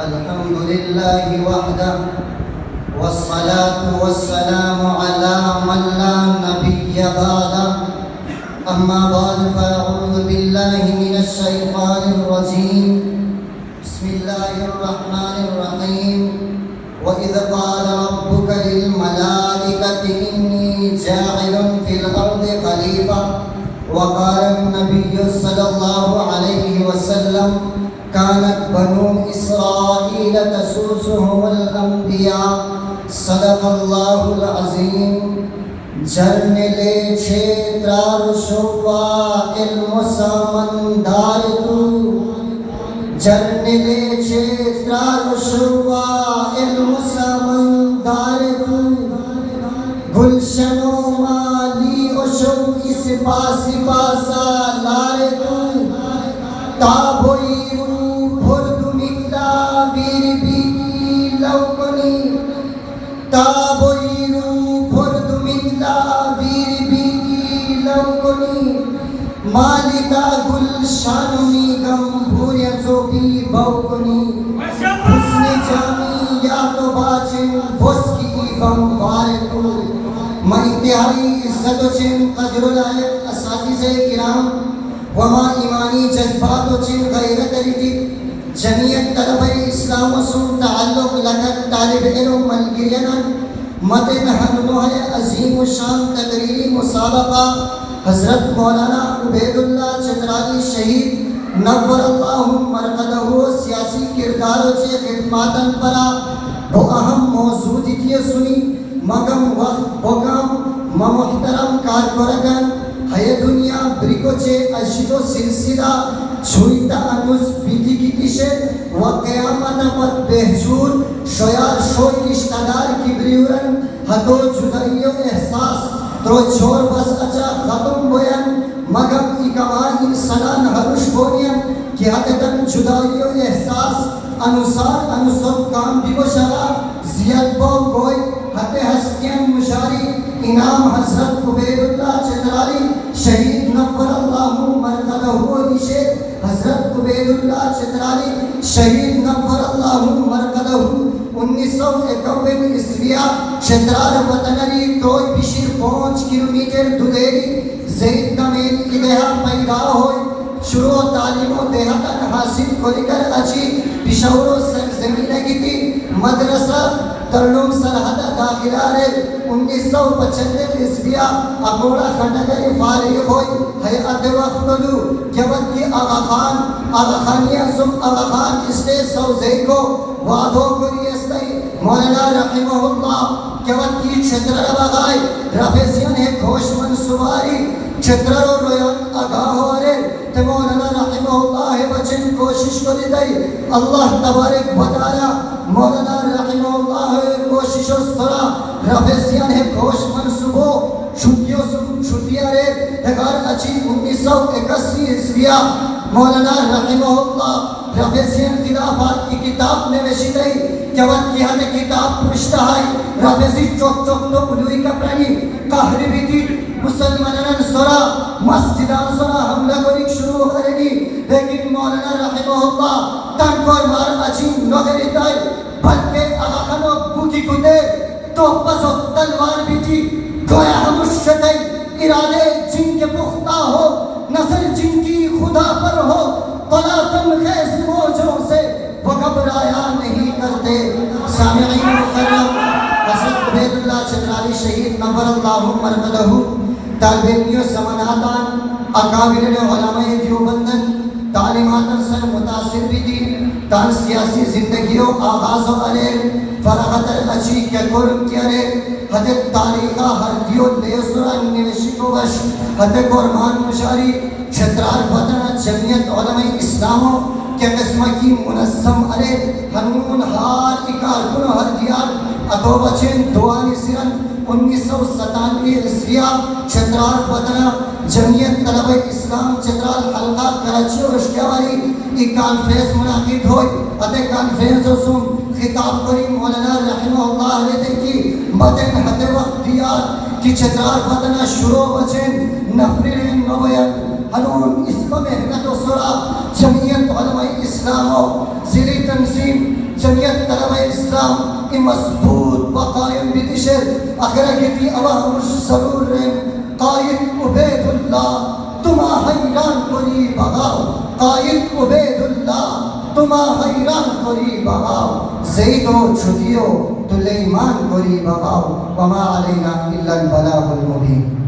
الحمد لله وحده والصلاة والسلام على من لا نبي بعده أما بعد فأعوذ بالله من الشيطان الرجيم بسم الله الرحمن الرحيم وإذ قال ربك للملائكة إني جاعل في الأرض خليفة وقال النبي صلى الله عليه وسلم كانت بنو إسرائيل تسوسهم الأنبياء صدق الله العظيم جرنلے چھیترار شوا علم سمندار تو جرنلے چھیترار شوا علم سمندار تو گلشنو مالی اشو اس باسی باسا لارے تو تابوئی بھردو مکلا ویر بیتی لوکنی تابوئی بھردو مکلا ویر بیتی لوکنی مالکا گلشانوی گمبھوریا چوبی بوکنی حسن جامی یا تو باچن بھسکی بمبارکو میں انتہائی عزت و چن قدر العیت اساتذہ کرام وما ایمانی جذبات و چن غیرت ریٹی جمعیت طلبہ اسلام و سن تعلق لکت طالب علم ملگرینا مدن ہنوہ عظیم و شان تقریری مسابقہ حضرت مولانا عبید اللہ چترالی شہید نور اللہ مرقدہ سیاسی کرداروں سے خدماتاً پرا وہ اہم موضوعیتی سنی مگم وقت بگم محترم کارکرگن ہے دنیا بریکوچے اشیدو سلسلہ چھوئیتا انوز بیتی کی تیشے و قیامت پت بہجور شویار شوئی رشتدار کی بریورن حدو جدائیو احساس تو چھوڑ بس اچھا ختم بوین مگم اکمان انسانان حروش بونین کی حدتن جدائیو احساس انوسار انوسر کام بھی بشارا زیاد بو گوئی حد ہستین مشاری انعام حضرت عبید اللہ چترالی شہید نور اللہ مرقدہ دیشے حضرت عبید اللہ چترالی شہید نور اللہ مرقدہ 1951 عیسویہ چترال وطنری توئی بشیر 5 کلومیٹر دلیری زید نمین ادھا پیدا ہوئی شروع تعلیم و دیہتاً حاصل کھولی کر اچھی پشاور و سرزمینہ کی تھی مدرسہ ترنوم سرحد داخلہ رہے 1995 عیسویہ اگوڑا کھنڈگری فارغ ہوئی حیات وقت دو جبت کی آغا خانی ازم آغا خان اسٹیج سوزے کو وعدوں کو ریستائی مولانا رحمہ اللہ جبت کی چھتر ربغائی رفیسین ہے گھوش منصوباری چھتر و رویان آگاہ ہو رہے تے مولانا رحمہ اللہ بچن کوشش کو دیدائی اللہ تبارک بطایا مولانا رحمہ اللہ کوشش و سرا رفیسین ہے گھوش منصوبوں چھٹیاں رہے اگر اچھی 1981 عیسویہ مولانا رحمہ اللہ رفیسین خلافات کی کتاب میں وشیدائی جوان کی ہمیں کتاب پرشتہ آئی رفیسی چوک چوک تو بلوئی کپرانی قہری بھی تھی مسلمانان سورا مسجدان سورا حملہ کو ایک شروع کرنی لیکن مولانا رحمہ اللہ تنکور مار عجیم نغری تائی بلکہ اغاقنو بوٹی کو دے تو پس و تلوار بھی تھی گویا ہم شتائی ارادے جن کے پختہ ہو نظر جن کی خدا پر ہو طلاقم خیز موجوں سے وہ گھبرایا نہیں کرتے سامعین مکرم حضرت عبید اللہ چترالی شہید نور اللہ مرقدہ طالب علمیوں سمناتان اکابر علماء دیوبندن تعلیماتاً سر متاثر بھی دی تان سیاسی زندگیوں آغاز و علیہ فرغتر اچھی کے قرم کیا رہے حدد تاریخہ ہر دیو لیسران نوشی کو بش حدد قرمان مشاری چھترار وطنہ جمعیت علماء اسلاموں کے قسمہ کی منظم علیہ ہنون ہار اکار کنو ہر دیار اتو بچن دوانی سرن 1997 عیسویہ چھترال وطنہ جمعیت طلبہ اسلام چھترال حلقہ کراچی اور اشکیواری ایک کانفرنس منعقد ہوئی اتے کانفرنس اسم خطاب کری مولانا رحمہ اللہ علیہ کی مدن حد وقت دیار چترار فتنہ شروع بچن نفرین نویان ہنون اس پر محنت و سرا جمعیت علماء اسلام و زلی تنظیم جمعیت طلبہ اسلام کی مضبوط و قائم بتشر اخرہ کتی عوام ضرور قائد عبید اللہ تمہ حیران کری بغاو قائد عبید اللہ تمہ حیران کری بغاو زید و چھتیو تلیمان کری بغاو وما علینا الا البلاغ المبین